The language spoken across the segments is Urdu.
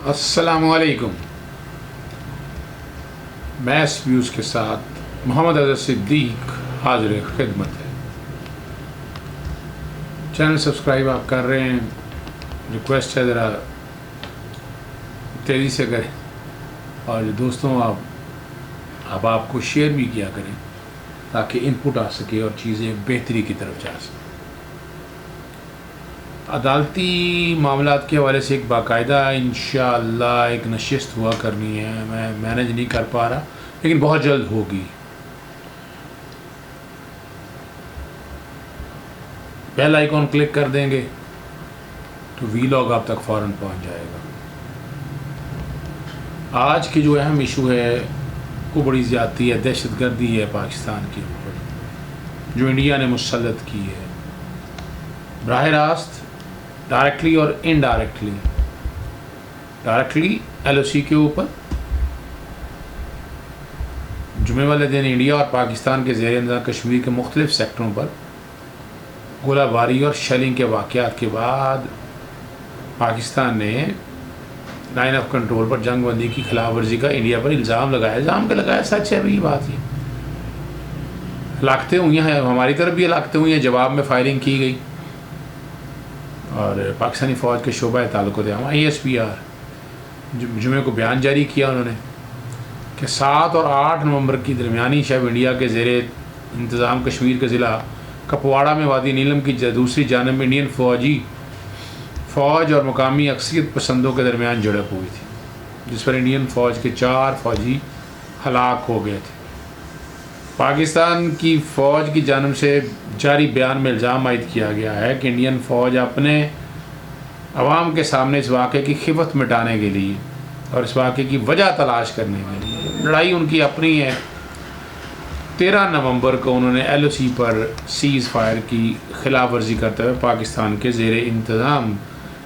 السلام علیکم. میس ویوز کے ساتھ محمد اظہر صدیق حاضر خدمت ہے. چینل سبسکرائب آپ کر رہے ہیں، ریکویسٹ ہے ذرا تیزی سے کریں، اور دوستوں آپ کو شیئر بھی کیا کریں تاکہ ان پٹ آ سکے اور چیزیں بہتری کی طرف جا سکیں. عدالتی معاملات کے حوالے سے ایک باقاعدہ انشاءاللہ ایک نشست ہوا کرنی ہے. میں مینیج نہیں کر پا رہا لیکن بہت جلد ہوگی. بیل آئیکن کلک کر دیں گے تو ویلاگ آپ تک فوراً پہنچ جائے گا. آج کی جو اہم ایشو ہے وہ بڑی زیادتی ہے، دہشت گردی ہے پاکستان کے اوپر جو انڈیا نے مسلط کی ہے، براہ راست، ڈائریکٹلی اور انڈائریکٹلی. ڈائریکٹلی ایل او سی کے اوپر جمعے والے دن انڈیا اور پاکستان کے زیر انتظام کشمیر کے مختلف سیکٹروں پر گولہ باری اور شیلنگ کے واقعات کے بعد پاکستان نے لائن آف کنٹرول پر جنگ بندی کی خلاف ورزی کا انڈیا پر الزام لگایا. الزام کا لگایا، سچ ہے بھائی بات. یہ ہلاکتیں ہوئی ہیں، ہماری طرف بھی ہلاکتیں ہوئی ہیں، جواب میں فائرنگ کی گئی. اور پاکستانی فوج کے شعبہ تعلقات ISPR جمعے کو بیان جاری کیا انہوں نے کہ 7 اور 8 نومبر کی درمیانی شب انڈیا کے زیر انتظام کشمیر کے ضلع کپواڑہ میں وادی نیلم کی دوسری جانب انڈین فوج اور مقامی اکثریت پسندوں کے درمیان جھڑپ ہوئی تھی، جس پر انڈین فوج کے 4 فوجی ہلاک ہو گئے تھے. پاکستان کی فوج کی جانب سے جاری بیان میں الزام عائد کیا گیا ہے کہ انڈین فوج اپنے عوام کے سامنے اس واقعے کی خفت مٹانے کے لیے اور اس واقعے کی وجہ تلاش کرنے کے لیے، لڑائی ان کی اپنی ہے. 13 نومبر کو انہوں نے LOC پر سیز فائر کی خلاف ورزی کرتے ہوئے پاکستان کے زیر انتظام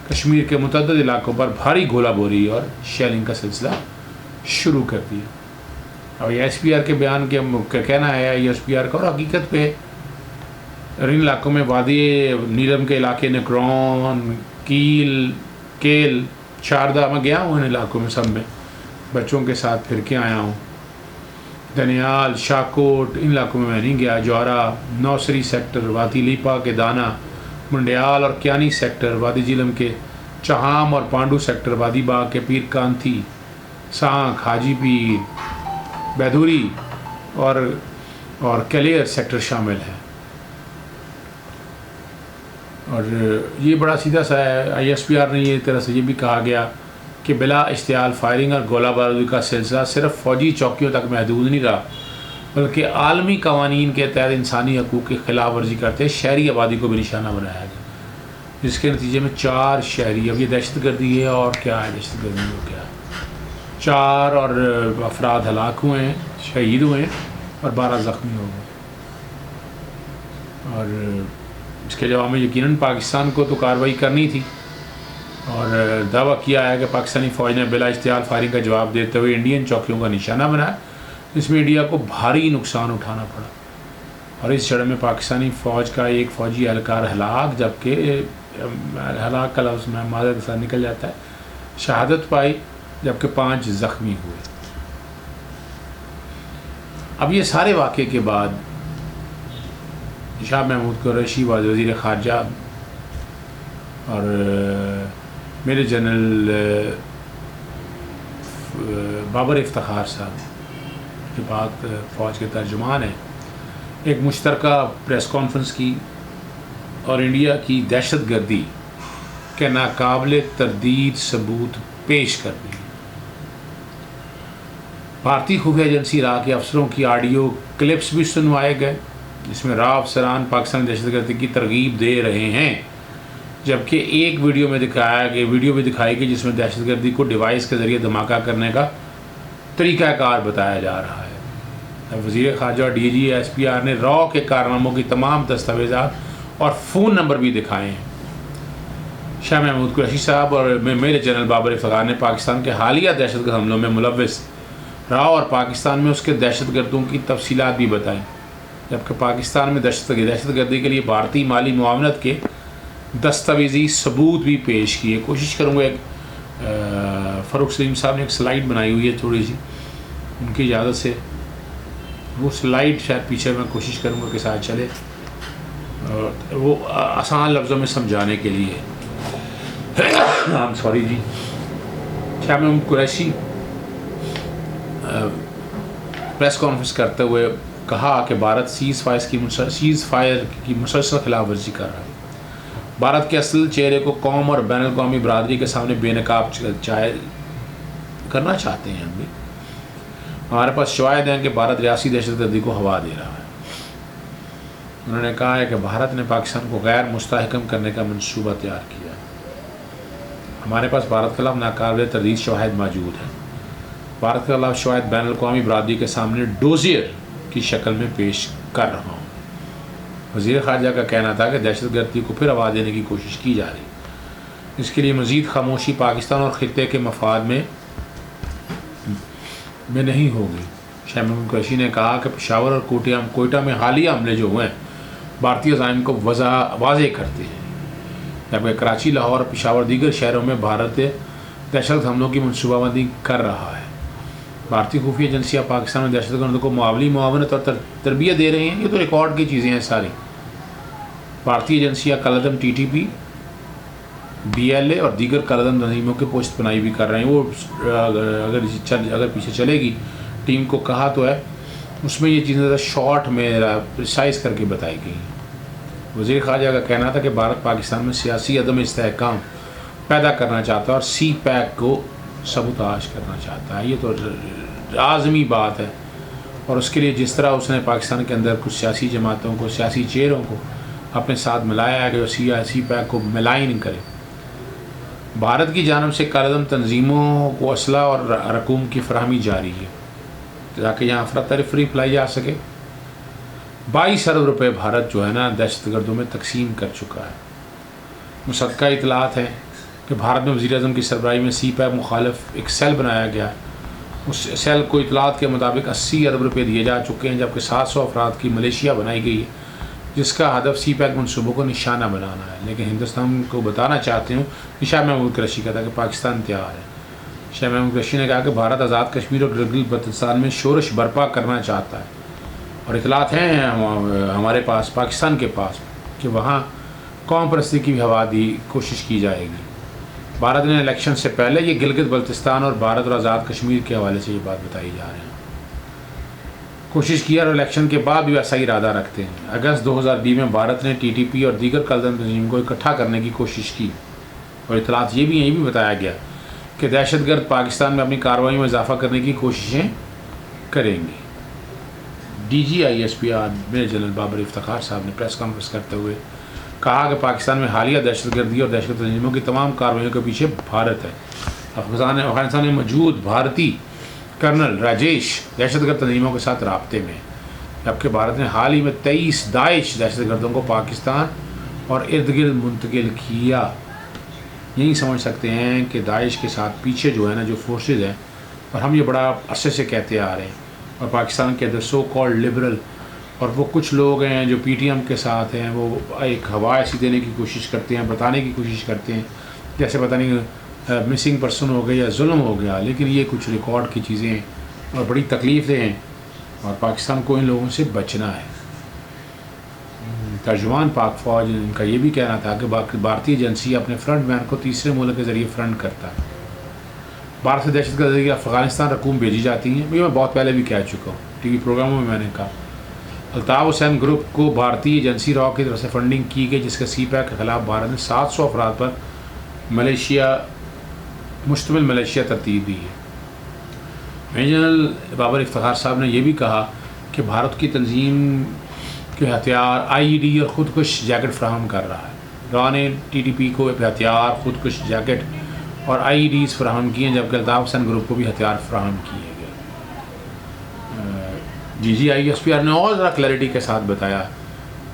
کشمیر کے متعدد علاقوں پر بھاری گولہ باری اور شیلنگ کا سلسلہ شروع کر دیا. اور ISPR کے بیان کے کہنا ہے، ISPR کا اور حقیقت پہ ان علاقوں میں وادی نیلم کے علاقے نکرون، کیل، شاردہ، میں گیا ہوں ان علاقوں میں، سب میں بچوں کے ساتھ پھر کے آیا ہوں. دنیال، شاہکوٹ، ان علاقوں میں نہیں گیا. جوہرہ، نوسری سیکٹر، وادی لیپا کے دانا، منڈیال اور کیانی سیکٹر، وادی جیلم کے چہام اور پانڈو سیکٹر، وادی باغ کے پیر کانتھی، سانکھ، حاجی پیر، بیدوری اور کلیر سیکٹر شامل ہے. اور یہ بڑا سیدھا سا ہے. ISPR نے یہ طرح سے یہ بھی کہا گیا کہ بلا اشتعال فائرنگ اور گولہ باری کا سلسلہ صرف فوجی چوکیوں تک محدود نہیں رہا، بلکہ عالمی قوانین کے تحت انسانی حقوق کی خلاف ورزی کرتے شہری آبادی کو بھی نشانہ بنایا گیا، جس کے نتیجے میں 4 شہری، اب یہ دہشت گردی ہے اور کیا ہے دہشت گردی ہو کیا، 4 اور افراد ہلاک ہوئے ہیں، شہید ہوئے ہیں اور 12 زخمی ہو گئے. اور اس کے جواب میں یقیناً پاکستان کو تو کارروائی کرنی تھی، اور دعویٰ کیا ہے کہ پاکستانی فوج نے بلا اشتعال فائرنگ کا جواب دیتے ہوئے انڈین چوکیوں کا نشانہ بنایا، جس میں انڈیا کو بھاری نقصان اٹھانا پڑا. اور اس جڑ میں پاکستانی فوج کا ایک فوجی اہلکار ہلاک، جبکہ ہلاک کا لفظ میں معذرت سے نکل جاتا ہے، شہادت پائی، جبکہ 5 زخمی ہوئے. اب یہ سارے واقعے کے بعد شاہ محمود قریشی وزیر خارجہ اور میجر جنرل بابر افتخار صاحب جو پاک فوج کے ترجمان ہیں، ایک مشترکہ پریس کانفرنس کی اور انڈیا کی دہشت گردی کے ناقابل تردید ثبوت پیش کر دی. بھارتی خفیہ ایجنسی را کے افسروں کی آڈیو کلپس بھی سنوائے گئے، جس میں را افسران پاکستانی دہشت گردی کی ترغیب دے رہے ہیں، جبکہ ایک ویڈیو بھی دکھائی گئی جس میں دہشت گردی کو ڈیوائس کے ذریعے دھماکہ کرنے کا طریقہ کار بتایا جا رہا ہے. وزیر خارجہ اور DG ISPR نے را کے کارناموں کی تمام دستاویزات اور فون نمبر بھی دکھائے ہیں. شاہ محمود قریشی صاحب اور میجر جنرل بابر افتخار نے پاکستان کے حالیہ دہشت گرد حملوں میں ملوث را اور پاکستان میں اس کے دہشت گردوں کی تفصیلات بھی بتائیں، جبکہ پاکستان میں دہشت گردی کے لیے بھارتی مالی معاونت کے دستاویزی ثبوت بھی پیش کیے. کوشش کروں گا ایک فاروق سلیم صاحب نے ایک سلائیڈ بنائی ہوئی ہے تھوڑی سی، ان کی اجازت سے وہ سلائیڈ شاید پیچھے میں کوشش کروں گا کہ ساتھ چلے، اور وہ آسان لفظوں میں سمجھانے کے لیے. سوری جی. شاہ محمود قریشی پریس کانفرنس کرتے ہوئے کہا کہ بھارت سیز فائر کی مسلسل خلاف ورزی کر رہا ہے. بھارت کے اصل چہرے کو قوم اور بین الاقوامی برادری کے سامنے بے نقاب کرنا چاہتے ہیں. ہم بھی ہمارے پاس شواہد ہیں کہ بھارت ریاستی دہشت گردی کو ہوا دے رہا ہے. انہوں نے کہا ہے کہ بھارت نے پاکستان کو غیر مستحکم کرنے کا منصوبہ تیار کیا ہے. ہمارے پاس بھارت کے خلاف ناقابل تردید شواہد موجود ہیں. بھارت کے خلاف شواہد بین الاقوامی برادری کے سامنے ڈوزیر کی شکل میں پیش کر رہا ہوں. وزیر خارجہ کا کہنا تھا کہ دہشت گردی کو پھر آواز دینے کی کوشش کی جا رہی. اس کے لیے مزید خاموشی پاکستان اور خطے کے مفاد میں نہیں ہوگی. شاہ محمود قریشی نے کہا کہ پشاور اور کوئٹہ میں حالیہ حملے جو ہوئے ہیں بھارتی عزائم کو واضح کرتے ہیں، جبکہ کراچی، لاہور اور پشاور دیگر شہروں میں بھارت دہشت حملوں کی منصوبہ بندی کر رہا ہے. بھارتی خفیہ ایجنسیاں پاکستان میں دہشت گردوں کو معاونت اور تربیت دے رہی ہیں. یہ تو ریکارڈ کی چیزیں ہیں ساری. بھارتی ایجنسیاں کالعدم TTP، BLA اور دیگر کالعدم تنظیموں کے پوسٹ بنائی بھی کر رہے ہیں. وہ اگر پیچھے چلے گی ٹیم کو کہا تو ہے، اس میں یہ چیزیں زیادہ شارٹ میں پریسائز کر کے بتائی گئی. وزیر خارجہ کا کہنا تھا کہ بھارت پاکستان میں سیاسی عدم استحکام پیدا کرنا چاہتا ہے اور CPEC کو سبوتاژ کرنا چاہتا ہے. یہ تو لازمی بات ہے، اور اس کے لیے جس طرح اس نے پاکستان کے اندر کچھ سیاسی جماعتوں کو، سیاسی چہروں کو اپنے ساتھ ملایا ہے کہ وہ CPEC کو ملائن کرے. بھارت کی جانب سے کالعدم تنظیموں کو اسلحہ اور رقوم کی فراہمی جاری ہے تاکہ یہاں افراتفری پھیلائی جا سکے. 22 ارب روپے بھارت جو ہے نا دہشت گردوں میں تقسیم کر چکا ہے. مصدقہ اطلاعات ہیں کہ بھارت میں وزیر اعظم کی سربراہی میں CPEC مخالف ایک سیل بنایا گیا. اس سیل کو اطلاعات کے مطابق 80 ارب روپے دیے جا چکے ہیں، جبکہ 700 افراد کی ملیشیا بنائی گئی ہے جس کا ہدف CPEC منصوبوں کو نشانہ بنانا ہے. لیکن ہندوستان کو بتانا چاہتے ہوں کہ شاہ محمود قریشی کہتا ہے کہ پاکستان تیار ہے. شاہ محمود قریشی نے کہا کہ بھارت آزاد کشمیر اور گلگت بلتستان میں شورش برپا کرنا چاہتا ہے، اور اطلاعات ہیں ہمارے پاس، پاکستان کے پاس، کہ وہاں قوم پرستی کی بھی ہوا دی کوشش کی جائے گی. بھارت نے الیکشن سے پہلے یہ گلگت بلتستان اور بھارت اور آزاد کشمیر کے حوالے سے یہ بات بتائی جا رہی ہے. کوشش کیا اور الیکشن کے بعد بھی ویسا ہی ارادہ رکھتے ہیں. اگست 2020 میں بھارت نے TTP اور دیگر کالعدم تنظیم کو اکٹھا کرنے کی کوشش کی، اور اطلاعات یہ بھی بتایا گیا کہ دہشت گرد پاکستان میں اپنی کارروائی میں اضافہ کرنے کی کوششیں کریں گی. DG ISPR major general Babar Iftikhar صاحب نے پریس کانفرنس کرتے ہوئے کہا کہ پاکستان میں حالیہ دہشت گردی اور دہشت تنظیموں کی تمام کارروائیوں کے پیچھے بھارت ہے. افغانستان میں موجود بھارتی کرنل راجیش دہشت گرد تنظیموں کے ساتھ رابطے میں، جبکہ بھارت نے حال ہی میں 23 داعش دہشت گردوں کو پاکستان اور ارد گرد منتقل کیا. یہی سمجھ سکتے ہیں کہ داعش کے ساتھ پیچھے جو ہے نا جو فورسز ہیں، اور ہم یہ بڑا عرصے سے کہتے آ رہے ہیں، اور پاکستان کے اندر سو کالڈ لبرل اور وہ کچھ لوگ ہیں جو PTM کے ساتھ ہیں، وہ ایک ہوا ایسی دینے کی کوشش کرتے ہیں، بتانے کی کوشش کرتے ہیں جیسے پتہ نہیں مسنگ پرسن ہو گیا یا ظلم ہو گیا. لیکن یہ کچھ ریکارڈ کی چیزیں ہیں اور بڑی تکلیفیں ہیں، اور پاکستان کو ان لوگوں سے بچنا ہے. ترجمان پاک فوج ان کا یہ بھی کہنا تھا کہ بھارتی ایجنسی اپنے فرنٹ مین کو تیسرے ملک کے ذریعے فرنٹ کرتا ہے. بھارت سے دہشت گردی کے افغانستان رقوم بھیجی جاتی ہیں. یہ میں بہت پہلے بھی کہہ چکا ہوں، TV پروگراموں میں نے کہا. الطاف حسین گروپ کو بھارتی ایجنسی راؤ کی طرف سے فنڈنگ کی گئی، جس کے CPEC کے خلاف بھارت نے 700 افراد پر مشتمل ملیشیا ترتیب دی ہے. میجر جنرل بابر افتخار صاحب نے یہ بھی کہا کہ بھارت کی تنظیم کے ہتھیار IED اور خودکش جیکٹ فراہم کر رہا ہے. راؤ نے TTP کو ہتھیار، خودکش جیکٹ اور IEDs فراہم کیے ہیں، جبکہ الطاف حسین گروپ کو بھی ہتھیار فراہم کیے گئے. DG ISPR نے اور ذرا کلیئرٹی کے ساتھ بتایا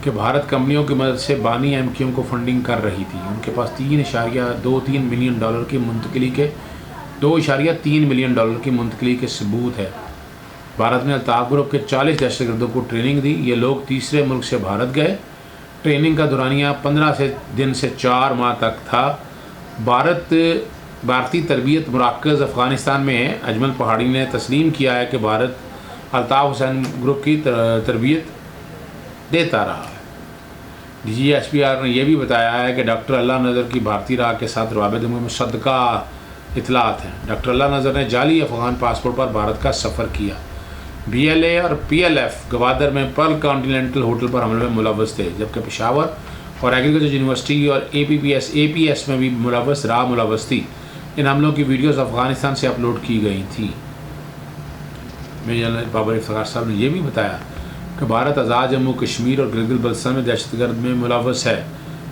کہ بھارت کمپنیوں کی مدد سے بانی MKM کو فنڈنگ کر رہی تھی. ان کے پاس $3.23 ملین کی منتقلی کے $2.3 ملین کی منتقلی کے ثبوت ہے. بھارت نے الطاف گروپ کے 40 دہشت گردوں کو ٹریننگ دی. یہ لوگ تیسرے ملک سے بھارت گئے. ٹریننگ کا دورانیہ 15 دن سے 4 ماہ تک تھا. بھارت بھارتی تربیت مراکز افغانستان میں ہے۔ اجمل پہاڑی نے تسلیم کیا ہے کہ بھارت الطاف حسین گروپ کی تربیت دیتا رہا ہے۔ D G S P R نے یہ بھی بتایا ہے کہ ڈاکٹر اللہ نذر کی بھارتی راہ کے ساتھ روابط میں مصدقہ اطلاعات ہیں۔ ڈاکٹر اللہ نذر نے جعلی افغان پاسپورٹ پر بھارت کا سفر کیا۔ بی ایل اے اور پی ایل ایف گوادر میں پرل کانٹیننٹل ہوٹل پر حملے میں ملوث تھے، جبکہ پشاور اور ایگریکلچر یونیورسٹی اور اے پی ایس میں بھی ملوث تھی۔ ان حملوں کی ویڈیوز افغانستان سے اپلوڈ کی گئی تھیں۔ میجر جنرل بابر افتخار صاحب نے یہ بھی بتایا کہ بھارت آزاد جموں کشمیر اور گلگت بلتستان میں دہشت گرد میں ملوث ہے۔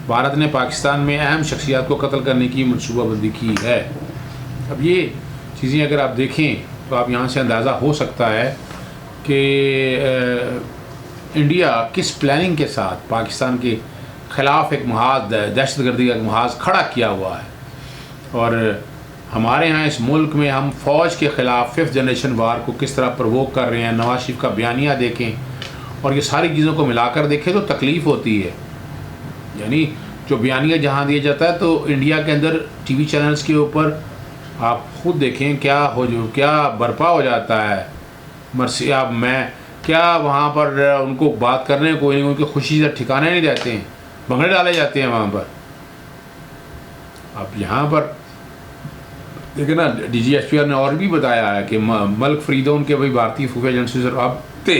بھارت نے پاکستان میں اہم شخصیات کو قتل کرنے کی منصوبہ بندی کی ہے۔ اب یہ چیزیں اگر آپ دیکھیں تو آپ یہاں سے اندازہ ہو سکتا ہے کہ انڈیا کس پلاننگ کے ساتھ پاکستان کے خلاف ایک محاذ دہشت گردی کا ایک محاذ کھڑا کیا ہوا ہے۔ اور ہمارے ہاں اس ملک میں ہم فوج کے خلاف 5th جنریشن وار کو کس طرح پرووک کر رہے ہیں۔ نواز شریف کا بیانیہ دیکھیں اور یہ ساری چیزوں کو ملا کر دیکھیں تو تکلیف ہوتی ہے۔ یعنی جو بیانیہ جہاں دیا جاتا ہے تو انڈیا کے اندر ٹی وی چینلز کے اوپر آپ خود دیکھیں کیا برپا ہو جاتا ہے۔ مرسی اب میں کیا وہاں پر ان کو بات کرنے کو ان کی خوشی سے ٹھکانے نہیں رہتے ہیں، بھنگڑے ڈالے جاتے ہیں وہاں پر۔ اب یہاں پر دیکھیں نا، D G S P R نے اور بھی بتایا ہے کہ ملک فریدون کے بھائی بھارتی خفیہ ایجنسی سے رابطے۔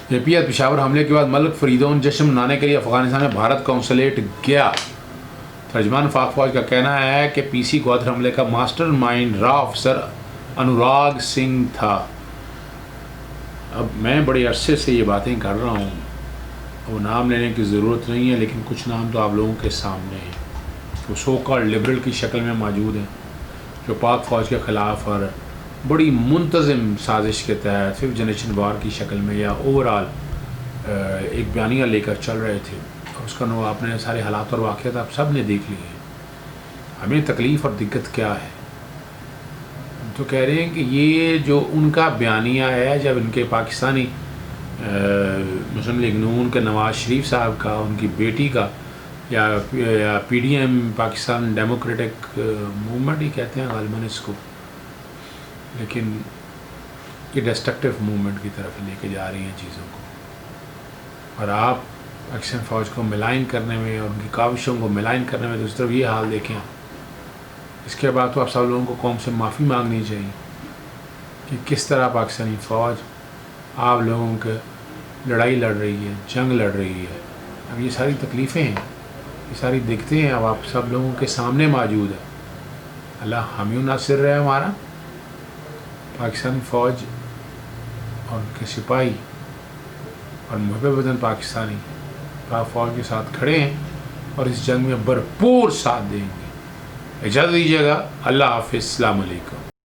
اے پی ایس پشاور حملے کے بعد ملک فریدون جشن منانے کے لیے افغانستان میں بھارت قونصلیٹ گیا۔ ترجمان پاک فوج کا کہنا ہے کہ پی سی گوادر حملے کا ماسٹر مائنڈ را افسر انوراگ سنگھ تھا۔ اب میں بڑے عرصے سے یہ باتیں کر رہا ہوں، وہ نام لینے کی ضرورت نہیں ہے، لیکن کچھ نام تو آپ لوگوں کے سامنے ہیں، وہ سو کال لبرل کی شکل میں موجود ہیں، جو پاک فوج کے خلاف اور بڑی منتظم سازش کے تحت 5th جنریشن وار کی شکل میں یا اوورال ایک بیانیہ لے کر چل رہے تھے۔ اور اس کا آپ نے سارے حالات اور واقعات آپ سب نے دیکھ لیے ہیں۔ ہمیں تکلیف اور دقت کیا ہے؟ تو کہہ رہے ہیں کہ یہ جو ان کا بیانیہ ہے، جب ان کے پاکستانی مسلم لیگ نون کے نواز شریف صاحب کا، ان کی بیٹی کا، یا P D M Pakistan Democratic Movement ہی کہتے ہیں غالباً اس کو، لیکن یہ ڈسٹرکٹیو موومنٹ کی طرف لے کے جا رہی ہیں چیزوں کو، اور آپ پاکستان فوج کو ملائن کرنے میں اور ان کی کاوشوں کو ملائن کرنے میں دوسری طرف یہ حال دیکھیں۔ اس کے بعد تو آپ سب لوگوں کو قوم سے معافی مانگنی چاہیے کہ کس طرح پاکستانی فوج آپ لوگوں کے لڑائی لڑ رہی ہے، جنگ لڑ رہی ہے۔ اب یہ ساری تکلیفیں ہیں، یہ ساری دقتیں ہیں، اب آپ سب لوگوں کے سامنے موجود ہے۔ اللہ حامی و ناصر رہے ہمارا۔ پاکستانی فوج اور ان کے سپاہی اور محب وطن پاکستانی پاک فوج کے ساتھ کھڑے ہیں اور اس جنگ میں بھرپور ساتھ دیں گے۔ اجازت دیجیے گا، اللہ حافظ، السلام علیکم۔